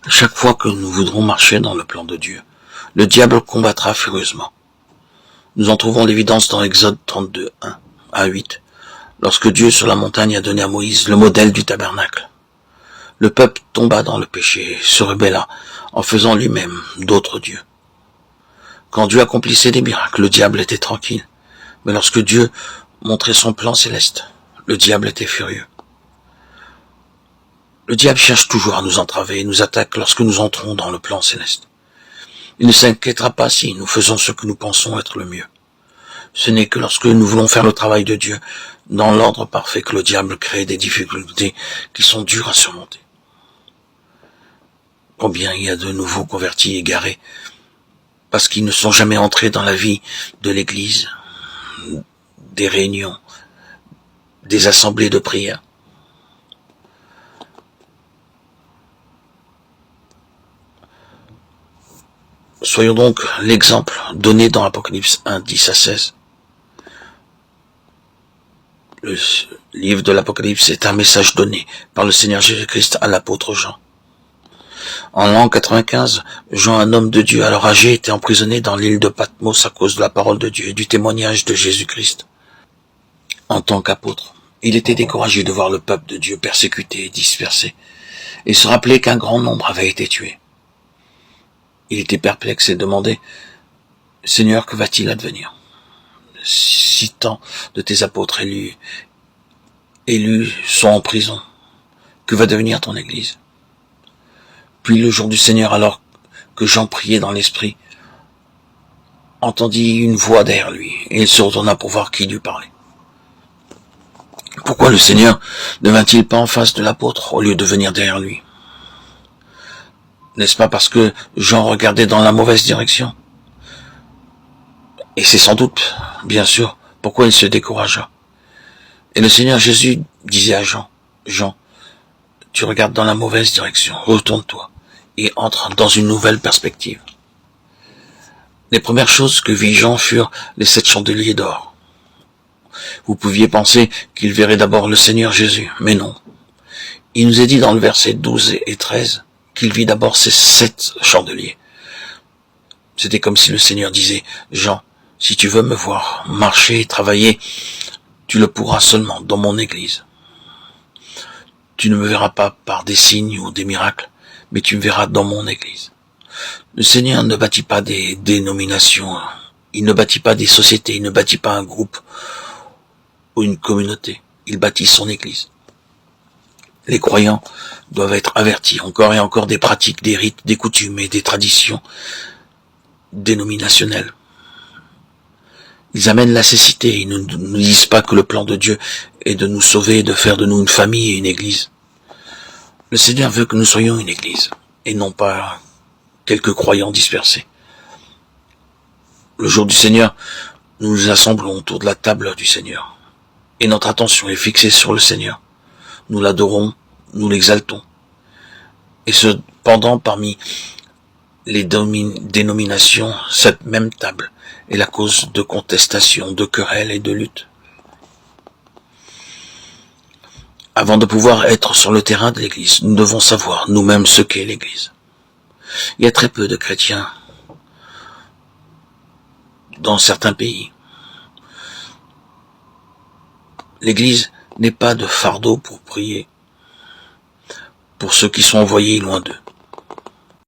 Chaque fois que nous voudrons marcher dans le plan de Dieu, le diable combattra furieusement. Nous en trouvons l'évidence dans Exode 32, 1 à 8, lorsque Dieu sur la montagne a donné à Moïse le modèle du tabernacle. Le peuple tomba dans le péché et se rebella en faisant lui-même d'autres dieux. Quand Dieu accomplissait des miracles, le diable était tranquille. Mais lorsque Dieu montrait son plan céleste, le diable était furieux. Le diable cherche toujours à nous entraver et nous attaque lorsque nous entrons dans le plan céleste. Il ne s'inquiétera pas si nous faisons ce que nous pensons être le mieux. Ce n'est que lorsque nous voulons faire le travail de Dieu dans l'ordre parfait que le diable crée des difficultés qui sont dures à surmonter. Combien il y a de nouveaux convertis égarés parce qu'ils ne sont jamais entrés dans la vie de l'Église, des réunions, des assemblées de prière. Soyons donc l'exemple donné dans Apocalypse 1, 10 à 16. Le livre de l'Apocalypse est un message donné par le Seigneur Jésus-Christ à l'apôtre Jean. En l'an 95, Jean, un homme de Dieu alors âgé, était emprisonné dans l'île de Patmos à cause de la parole de Dieu et du témoignage de Jésus-Christ. En tant qu'apôtre, il était découragé de voir le peuple de Dieu persécuté et dispersé, et se rappelait qu'un grand nombre avait été tué. Il était perplexe et demandait « Seigneur, que va-t-il advenir ? Si tant de tes apôtres élus sont en prison, que va devenir ton Église ?» Puis le jour du Seigneur, alors que Jean priait dans l'esprit, entendit une voix derrière lui, et il se retourna pour voir qui lui parlait. Pourquoi le Seigneur ne vint-il pas en face de l'apôtre au lieu de venir derrière lui ? N'est-ce pas parce que Jean regardait dans la mauvaise direction ? Et c'est sans doute, bien sûr, pourquoi il se découragea. Et le Seigneur Jésus disait à Jean, « Jean, tu regardes dans la mauvaise direction, retourne-toi et entre dans une nouvelle perspective. » Les premières choses que vit Jean furent les 7 chandeliers d'or. Vous pouviez penser qu'il verrait d'abord le Seigneur Jésus, mais non. Il nous est dit dans le verset 12 et 13 qu'il vit d'abord ces 7 chandeliers. C'était comme si le Seigneur disait, « Jean, si tu veux me voir marcher et travailler, tu le pourras seulement dans mon Église. Tu ne me verras pas par des signes ou des miracles, mais tu me verras dans mon Église. » Le Seigneur ne bâtit pas des dénominations, il ne bâtit pas des sociétés, il ne bâtit pas un groupe ou une communauté, il bâtit son Église. Les croyants doivent être avertis encore et encore des pratiques, des rites, des coutumes et des traditions dénominationnelles. Ils amènent la cécité, ils ne nous disent pas que le plan de Dieu est de nous sauver et de faire de nous une famille et une Église. Le Seigneur veut que nous soyons une Église, et non pas quelques croyants dispersés. Le jour du Seigneur, nous nous assemblons autour de la table du Seigneur, et notre attention est fixée sur le Seigneur. Nous l'adorons, nous l'exaltons. Et cependant, parmi les dénominations, cette même table est la cause de contestation, de querelles et de luttes. Avant de pouvoir être sur le terrain de l'Église, nous devons savoir nous-mêmes ce qu'est l'Église. Il y a très peu de chrétiens dans certains pays. L'Église n'est pas de fardeau pour prier, pour ceux qui sont envoyés loin d'eux.